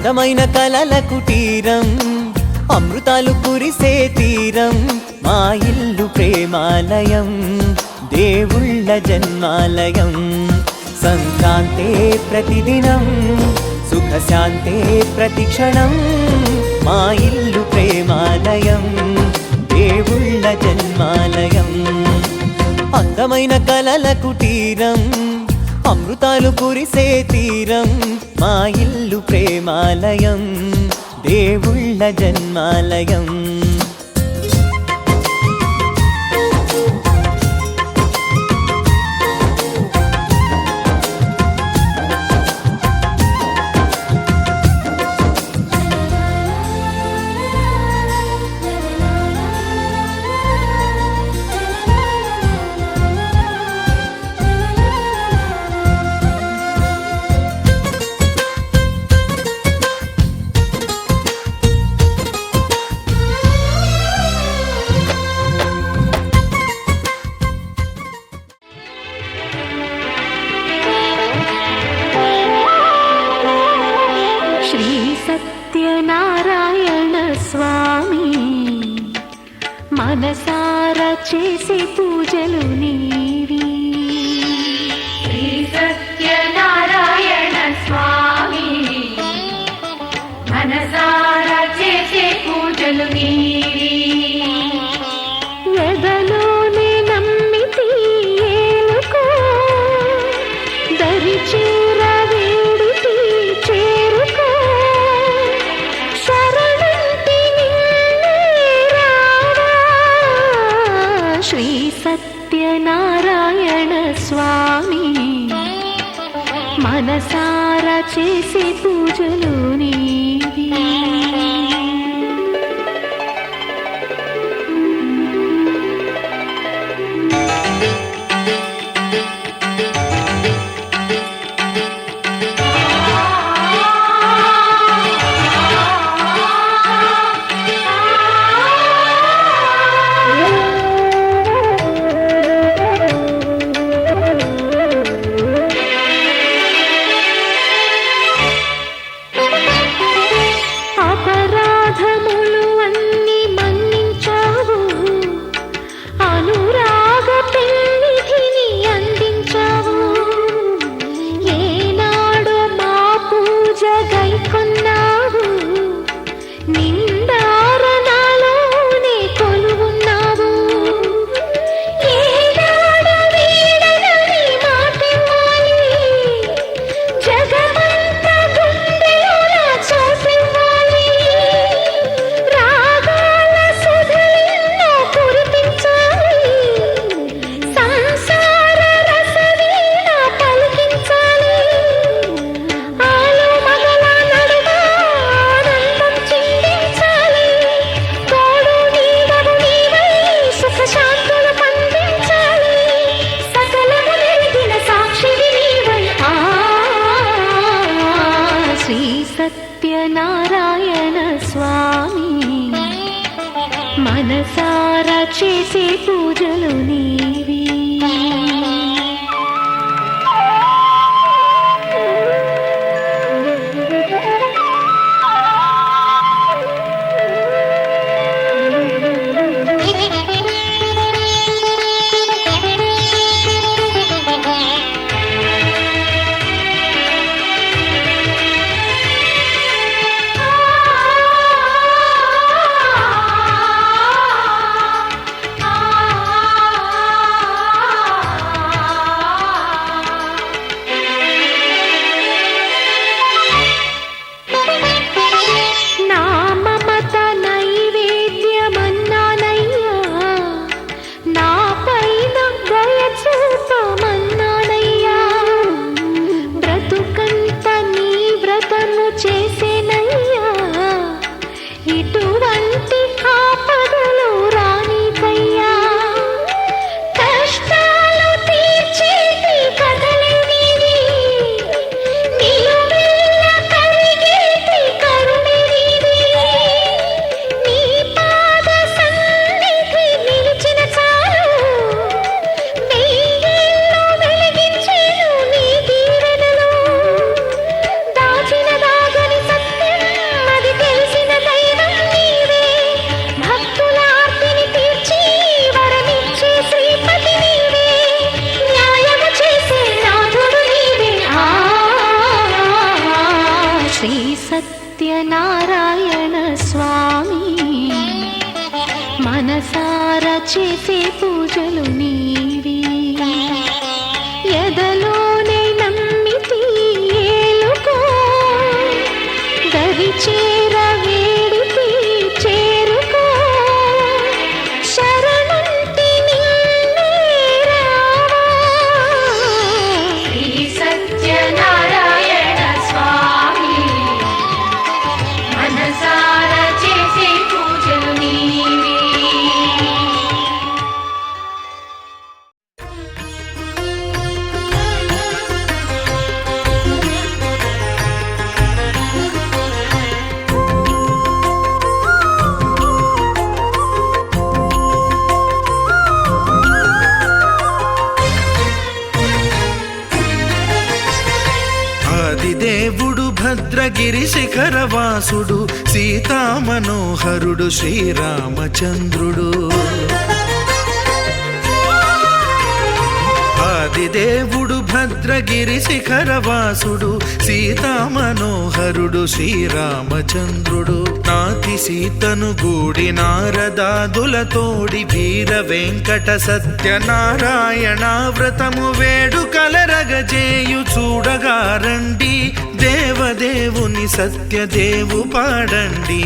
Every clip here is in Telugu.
అందమైన కలల కుటీరం, అమృతాలు కురిసే తీరం, మా ఇల్లు ప్రేమాలయం, దేవుళ్ళ జన్మాలయం. సంక్రాంతే ప్రతిదినం, సుఖశాంతే ప్రతిక్షణం, మా ఇల్లు ప్రేమాలయం, దేవుళ్ళ జన్మాలయం. అందమైన కలల కుటీరం, అమృతాలు కురిసే తీరం, మా ఇల్లు ప్రేమాలయం, దేవుళ్ళ జన్మాలయం. సత్యనారాయణ స్వామి మనసారా చేసే పూజలు నీవి. శ్రీ సత్యనారాయణ స్వామి మనసారా చేసే పూజలు నీవి. ఎదలోనే నమ్మితి ఏలుకో, దరిచి సత్యనారాయణ స్వామి మనసారా చేసే పూజలు నీవి. సత్యనారాయణ స్వామి మనసారా చేసే పూజలు నీవి. సత్యనారాయణ స్వామి మనసారా చేసే పూజలు నీవి ఎదలోనే నమ్మితి ఏలుకో దరి చేర వేడితి చేరుకో శరణంటి నిన్నే రావా శ్రీ సత్యనారాయణ స్వామి మనసారా చేసే పూజలు నీవి ఆదిదేవుడు భద్రగిరి శిఖరవాసుడు సీతామనోహరుడు శ్రీరామచంద్రుడు ఆదిదేవుడు భద్రగిరి శిఖరవాసుడు సీతామనోహరుడు శ్రీరామచంద్రుడు నాతి సీతను గూడి నారదాదులతోడి వీర వెంకట సత్యనారాయణ వ్రతము వేడుకలరగజేయు చూడగారండి దేవదేవుని సత్యదేవు పాడండి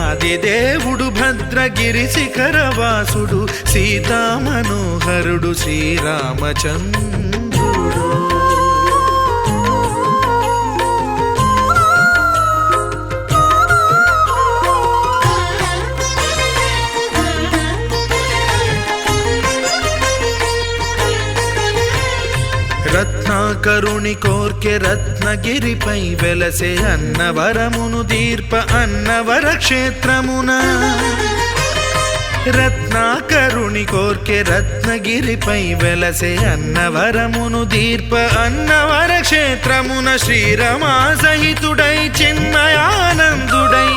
ఆదిదేవుడు భద్రగిరి శిఖరవాసుడు సీతామనోహరుడు శ్రీరామచంద్రుడు రత్నాకరుని కోర్కె రత్నగిరిపై వెలసే అన్నవరమును దీర్ప అన్నవర క్షేత్రమున రత్నాకరుని కోర్కె రత్నగిరిపై వెలసే అన్నవరమును దీర్ప అన్నవర క్షేత్రమున శ్రీరమా సహితుడై చిన్మయానందుడై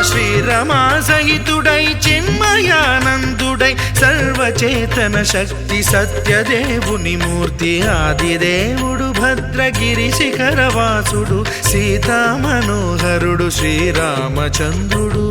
శ్రీరమా సహితుడై చిన్మయానందుడై సర్వచేతన శక్తి సత్యదేవుని మూర్తి ఆదిదేవుడు భద్రగిరి శిఖరవాసుడు సీతామనోహరుడు శ్రీరామచంద్రుడు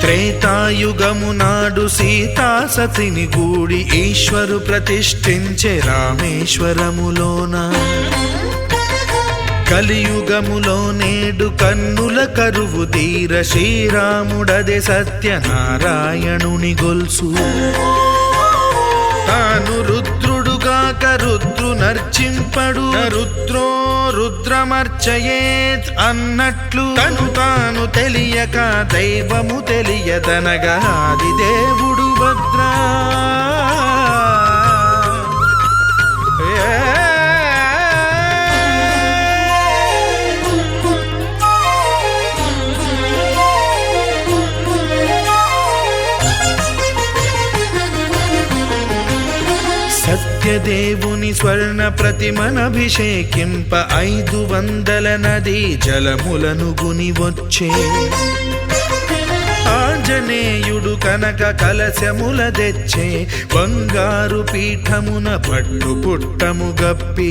త్రేతాయుగము నాడు సీతా సతిని గూడి ఈశ్వరు ప్రతిష్ఠించే రామేశ్వరములోన కలియుగములో నేడు కన్నుల కరువు తీర శ్రీరాముడదే సత్యనారాయణుని గొల్సు తాను రుద్రుడుగాక రుద్రు నర్చింపడు రుద్రో రుద్రమర్చయేత్ అన్నట్లు తను తాను తెలియక దైవము తెలియదనగా ఆదిదేవుడు భద్రా సత్యదేవుని స్వర్ణ ప్రతిమనభిషేకింప 500 నదీ జలములను గుని వచ్చే ఆంజనేయుడు కనక కలశముల తెచ్చే బంగారు పీఠమున పట్టు పుట్టము గప్పి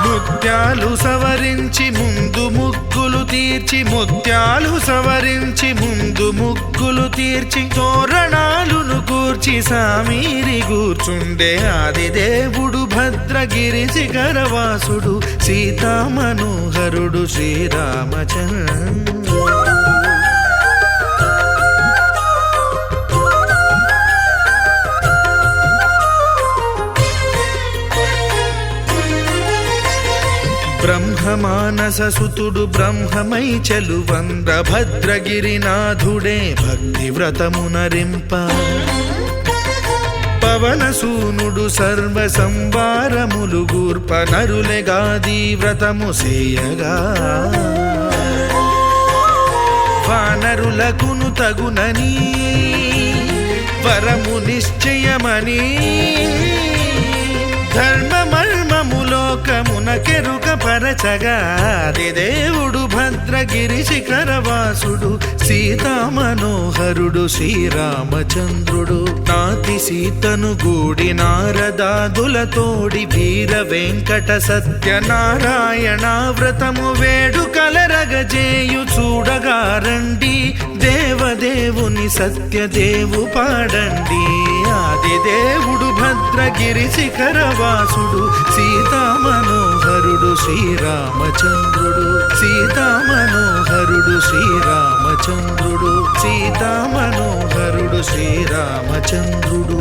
ముత్యాలు సవరించి ముందు ముగ్గులు తీర్చి ముత్యాలు సవరించి ముందు ముగ్గులు తీర్చి తోరణాలును కూర్చి సామీరి కూర్చుండే ఆదిదేవుడు భద్రగిరి శిఖరవాసుడు సీతామనోహరుడు శ్రీరామచంద్రుడు బ్రహ్మమానస సుతుడు బ్రహ్మమై చెలువంద్ర భద్రగిరినాథుడే భక్తి వ్రతమునరింప పవనసూనుడు సర్వ సంవారములు గూర్ప నరులెగాది వ్రతము సేయగా వానరులకును తగునని వరము నిశ్చయమని ధర్మ మర్మములోకమున కెరుక పరచగా దేవుడు భద్రగిరి శిఖరవాసుడు సీతా మనోహరుడు శ్రీరామచంద్రుడు నాతి సీతను గూడి నారదాదులతోడి వీర వెంకట సత్యనారాయణ వ్రతము వేడుకలరగజేయు చూడగా రండి దేవదేవుని సత్యదేవు పాడండి ఆది దేవుడు భద్రగిరి శిఖరవాసుడు సీతా మనోహరుడు శ్రీరామచంద్రుడు సీతా మనోహరుడు శ్రీరామచంద్రుడు సీతా మనోహరుడు శ్రీరామచంద్రుడు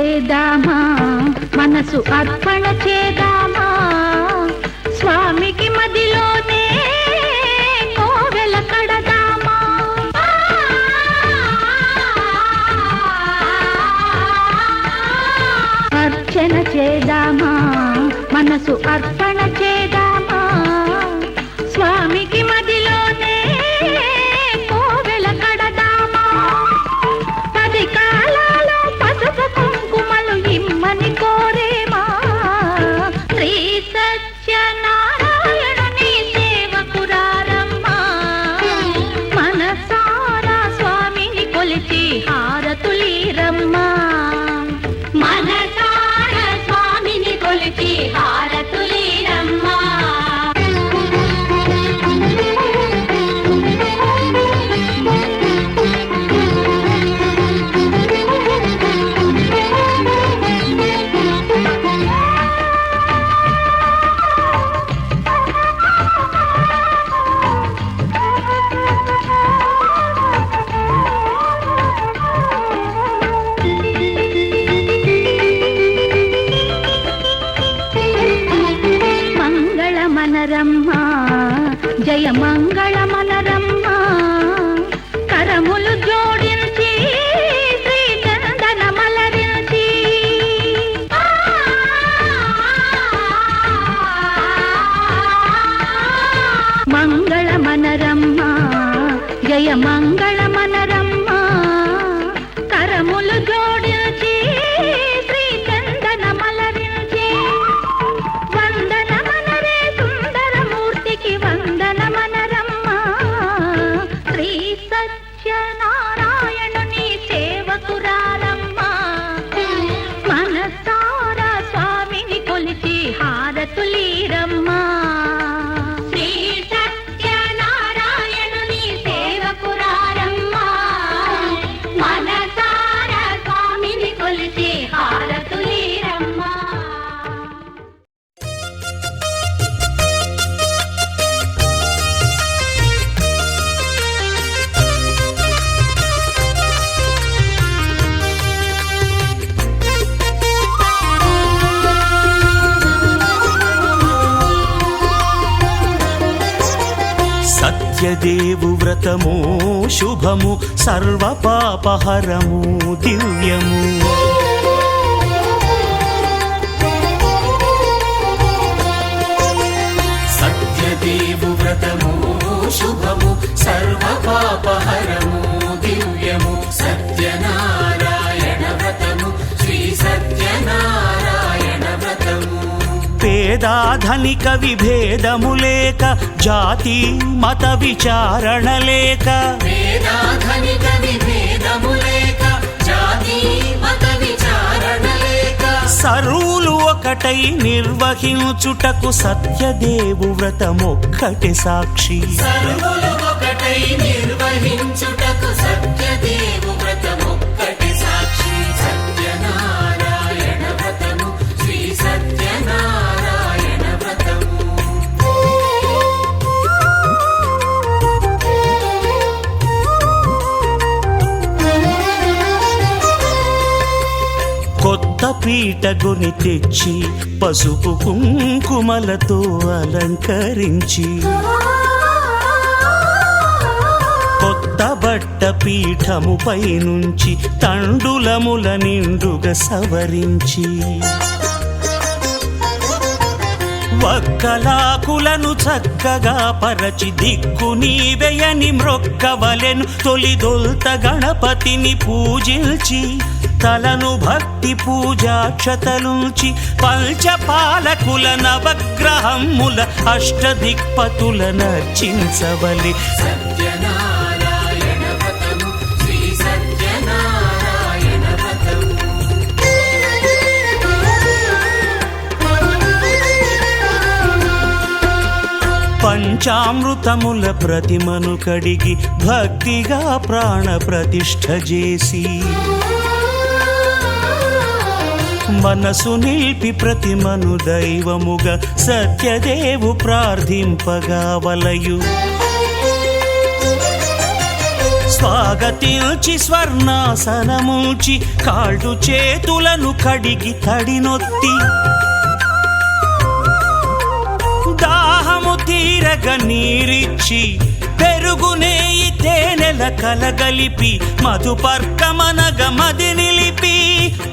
చేదామా మనసు అర్పణ చేదామా స్వామికి మదిలోనే కోవెల కడదామా అర్చన చేదామా మనసు అర్పణ చేదామా స్వామికి మదిలోనే కోవెల కడదామా 10 కాలాలో పసుపు కుంకుమలు ఇమ్మని కోరేమా శ్రీ సత్యనారాయణుని సేవకురారమ్మా మనసారా స్వామిని కొలిచి హారతులీరమ్మా మనసారా స్వామిని కొలిచి హారతులీరమ్మా మంగళమనరమ్మా జయ మంగళమనరమ్మా కరములు జోడించి శ్రీ చందన మలరించి మంగళమనరమ్మా జయ మంగళమనరమ్మా కరములు జోడించి శ్రీ చందన మలరించి వందనమనరే సుందరమూర్తికి వందనమనరమ్మా శ్రీ సత్యనారాయణుని సేవకురారమ్మా మనసారా స్వామిని కొలిచి హారతులీరమ్మా శ్రీ సత్యనారాయణుని సేవకురారమ్మా మనసారా స్వామిని కొలిచి హారతులీరమ్మా సత్యదేవు వ్రతము శుభము సర్వ పాపహరము దివ్యము సత్యదేవు వ్రతము శుభము సర్వ పాపహరము దివ్యము సత్యనారాయణ వ్రతము శ్రీ సత్యనారాయణ వ్రతము పేదాధనిక విభేదము లేక జాతి మత విచారణ లేక పేదాధనిక విభేదము లేక జాతి మత విచారణ లేక సర్వులు ఒకటై నిర్వహించుటకు సత్యదేవు వ్రతమొక్కటి సాక్షి సర్వులు ఒకటై నిర్వహించుటకు సత్యదేవు వ్రతమొక్కటి సాక్షి సత్యనారాయణ వ్రతము శ్రీ సత్యనారాయణ వ్రతము కొత్త పీటగుని తెచ్చి పసుపు కుంకుమలతో అలంకరించి కొత్త బట్ట పీఠముపై నుంచి తండులముల నిండుగా సవరించి వక్కలాకులను చక్కగా పరచి దిక్కు నీవెయని మ్రొక్కవలెను తొలిదొల్త గణపతిని పూజించి తలను భక్తి పూజాక్షతలుంచి పంచపాలకుల నవగ్రహముల అష్టదిక్పతుల నర్చించవలె సత్యనారాయణ వ్రతము శ్రీ సత్యనారాయణ వ్రతము పంచామృతముల ప్రతిమను కడిగి భక్తిగా ప్రాణ ప్రతిష్ఠ చేసి మనసు నిలిపి ప్రతిమను దైవముగా సత్యదేవు ప్రార్థింపగా వలయు స్వాగతించి స్వర్ణాసనముంచి కాళ్ళు చేతులను కడిగి తడినొత్తి దాహము తీరగ నీరిచ్చి పెరుగు నెయ్యి తేనెల కలగలిపి మధుపర్కమనగ మది నిలిపి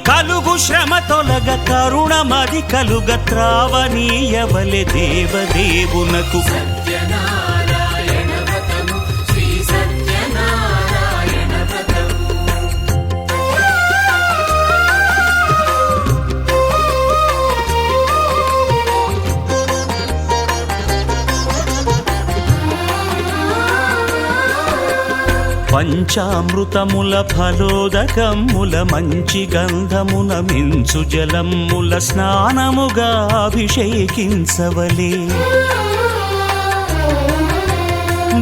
కలుగు శ్రమ తొలగ కరుణ మది కలుగ త్రావనీయవలె దేవదేవునకు పంచామృతముల ఫలోదకముల మంచి గంధమున మించు జలముల స్నానముగా అభిషేకించవలే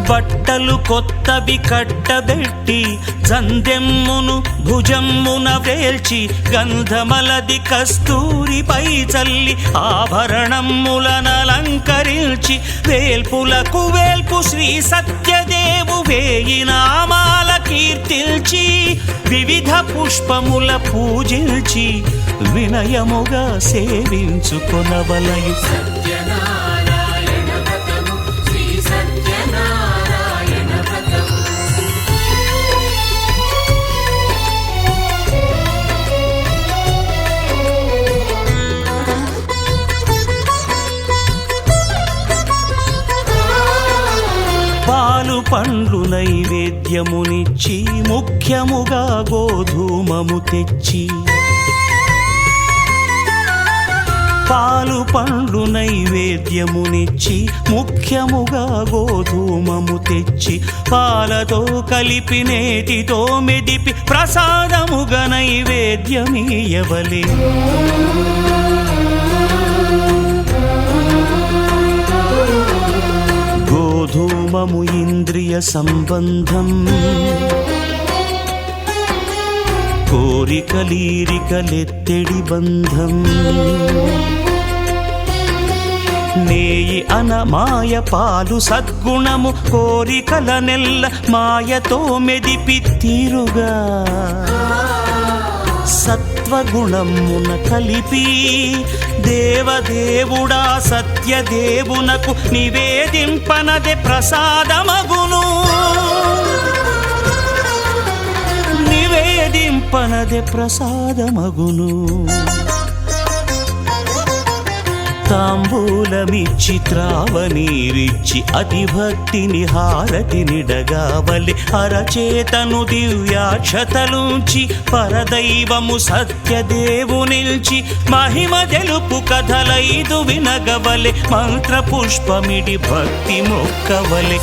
బట్టలు కొత్తవి కట్టబెట్టి జందెమ్మును భుజమ్మున వేల్చి గంధమలది కస్తూరిపై చల్లి ఆభరణములనలంకరించి వేల్పులకు వేల్పు శ్రీ సత్యదేవు వేయి నామాల కీర్తిల్చి వివిధ పుష్పముల పూజించి వినయముగా సేవించుకొనవలయు పాలు పండ్లు నైవేద్యమునిచ్చి ముఖ్యముగా గోధూమము తెచ్చి పాలు పండ్లు నైవేద్యమునిచ్చి ముఖ్యముగా గోధూమము తెచ్చి పాలతో కలిపి నేతితో మెదిపి ప్రసాదముగా నైవేద్యమీయవలే గోధూమము ఇంద్రియ సంబంధం కోరికలీరికలెత్తెడి బంధం నేయి అనమాయ పాలు సద్గుణము కోరికల నెల్ల మాయతో మెదిపి తీరుగా సత్వగుణమున కలిపి దేవదేవుడా సత్యదేవునకు నివేదింపనదే ప్రసాదమగును నివేదింపనదే ప్రసాదమగును తాంబూలమిచ్చి త్రావనీరిచ్చి అతిభక్తిని హారతినిడగావలె అరచేతను దివ్యాక్షతలుంచి పరదైవము సత్యదేవునిల్చి మహిమ తెలుపు కథలైదు వినగవలె మంత్రపుష్పమిడి భక్తి మొక్కవలె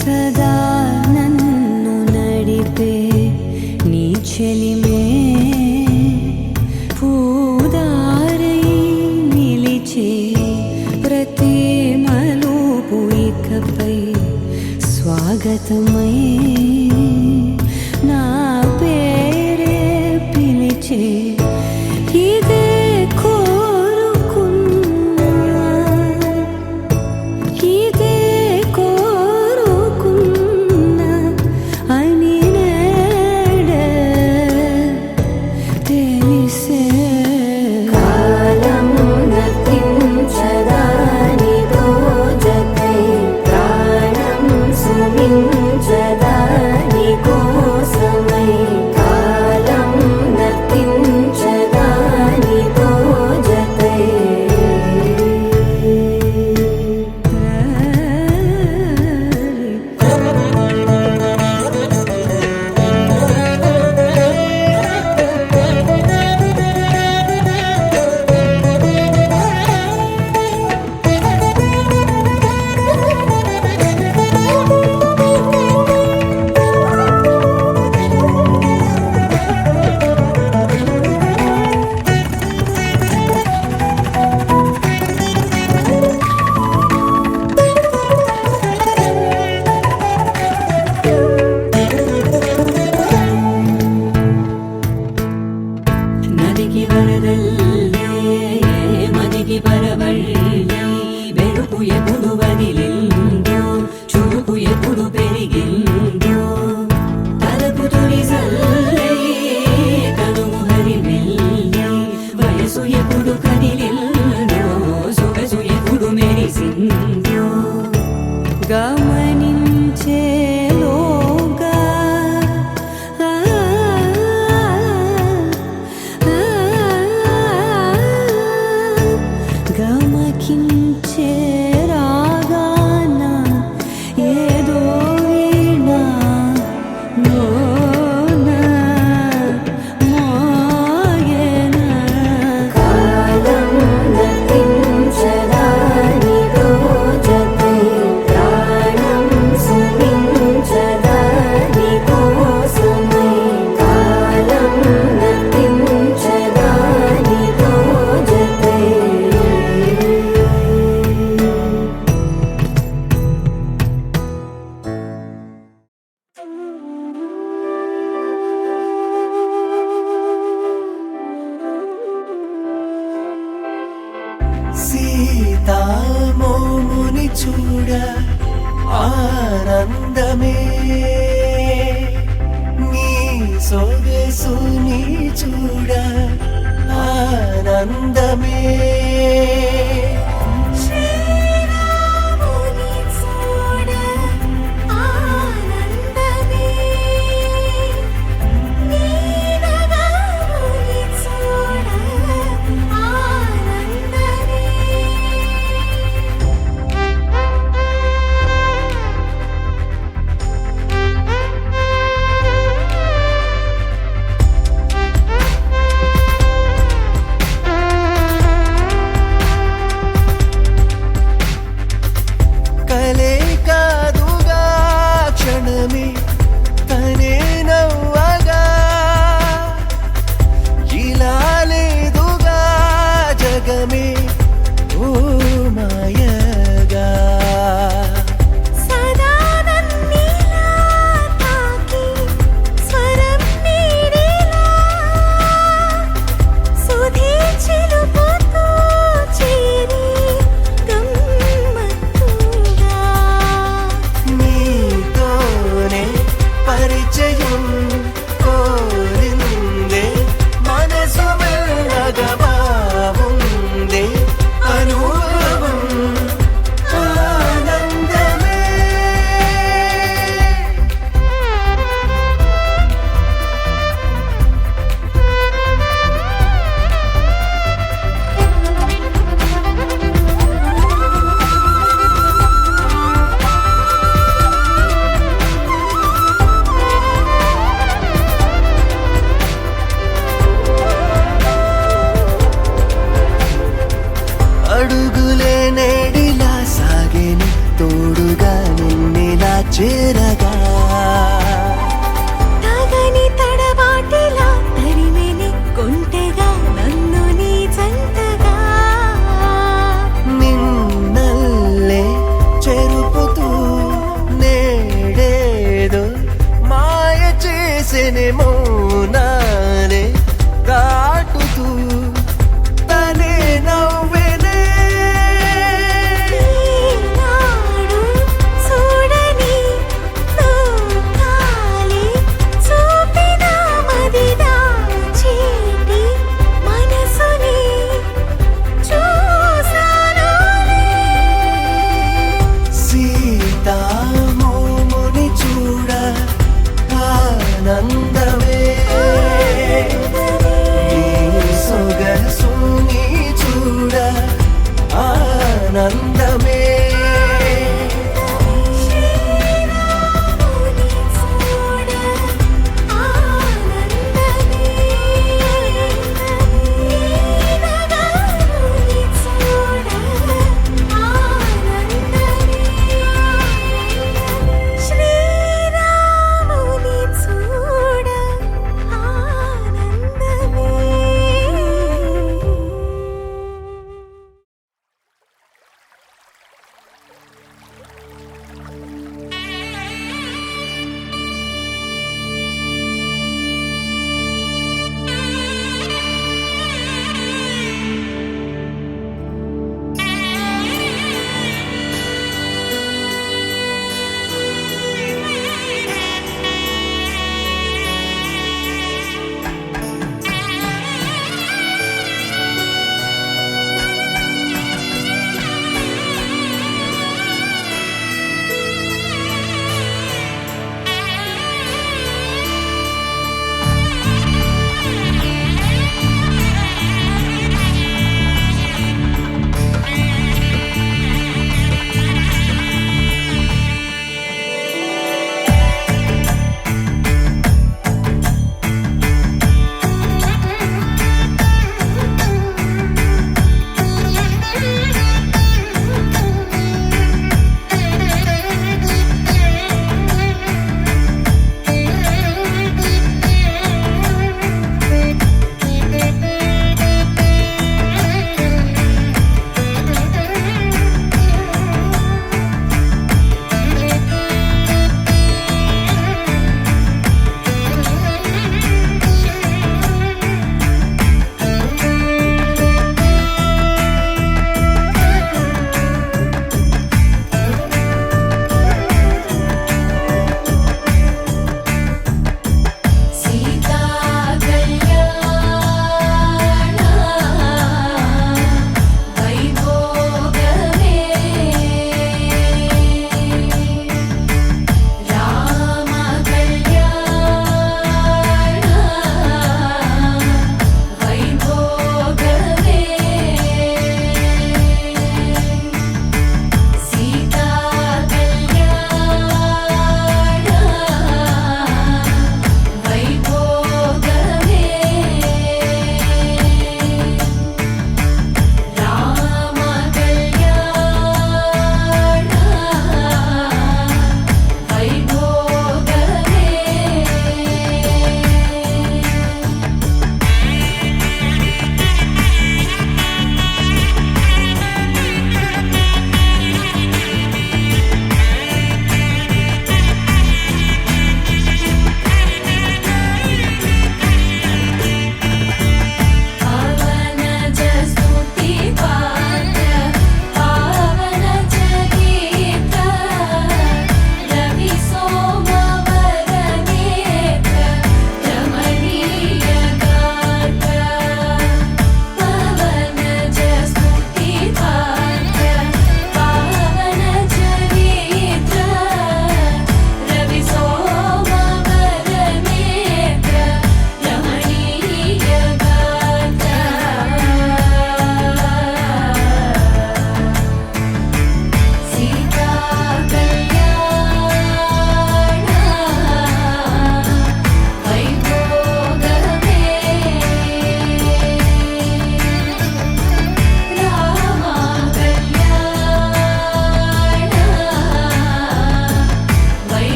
సదా నన్ను నడిపే నీ చెలిమే పూదారై నిలిచే ప్రతి మలుపు ఇకపై స్వాగతమై నా పేరే పిలిచే ఇదే కోరుకున్నా ఇదే జదా ಮದಿಗೆ ಬರದಲ್ಲೇ ಮದಿಗೆ ಬರಬಳ್ಳಿ ಬೆಳಕು ಎప్పుడు వదిలిందో చురుకు ఎప్పుడు పెరిగిందో తలపు తొలిసల్లే తనువు హరిమెల్లి వయసు ఎప్పుడు కదిలిందో సొగసు ఎప్పుడు మెరిసిందో గమనించేలోగా గమకించే రాగాన ఏదో వీణ మోన మోయన కాలం గతించదాని రోజతై ప్రాణం సుమించదాని కోసమై కాలం గతించదాని రోజతై సీతామోముని చూడ ఆనందమే నీ సొగసుని చూడ ఆనందమే శ్రీరాముని చూడ ఆనందమే నీనగాముని చూడ ఆనందమే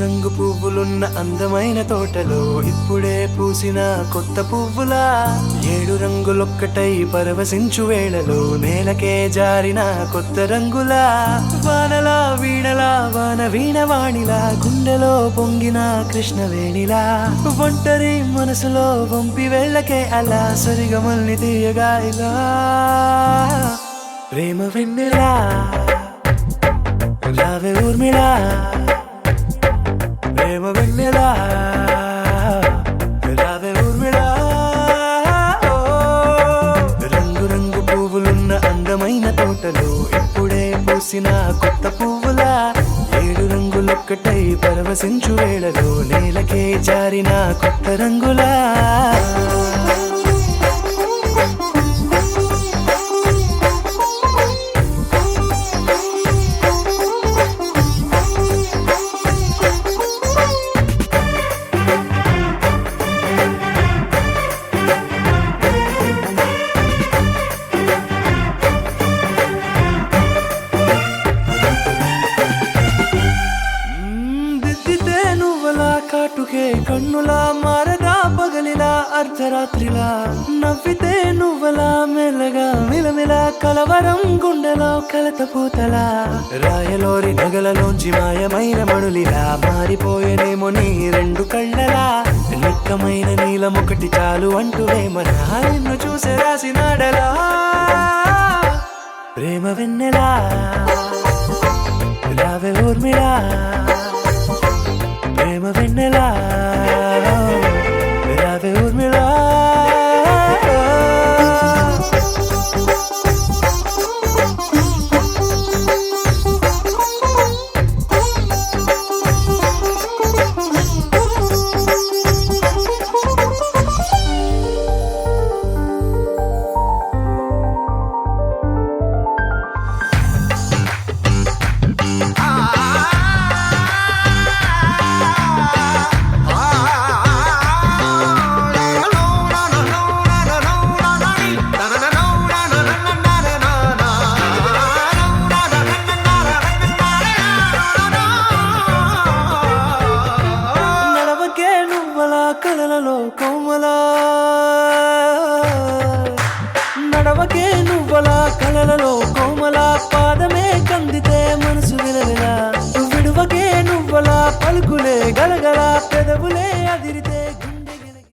రంగు పువ్వులున్న అందమైన తోటలో ఇప్పుడే పూసిన కొత్త పువ్వులా 7 రంగులొక్కటై పరవశించు వేళలో నేలకే జారిన కొత్త రంగులా వానలా వీణలా వాన వీణవాణిలా గుండెలో పొంగిన కృష్ణవేణిలా ఒంటరి మనసులో వంపి వెళ్ళకే అలా సరిగమల్ని తీయగా ఇలా ప్రేమ వెన్నెలా రావే ఊర్మిళా ప్రేమ వెన్నెలా రావే ఊర్మిళా రంగు రంగు పువ్వులున్న అందమైన తోటలో ఇప్పుడే పూసిన కొత్త పువ్వులా 7 రంగులొక్కటై పరవశించు వేళలో నేలకే జారిన కొత్త రంగులా దిద్దితే నువ్వలా కాటుకే కన్నులా మారగా పగలిలా అర్ధరాత్రిలా నవ్వితే నువ్వలా మెల్లగా మిలమిలా కలవరం గుండెలో కలతపోతలా రాయలోరి నగలలోంచి మాయమైన మణులిలా మారిపోయేనేమో నీ 2 కళ్ళలా నిక్కమైన నీలమొకటి చాలు అంటూ వేమనా నిన్ను చూసే రాసినాడలా ప్రేమ వెన్నెలా రావే ఊర్మిళా ప్రేమ వెన్నెలా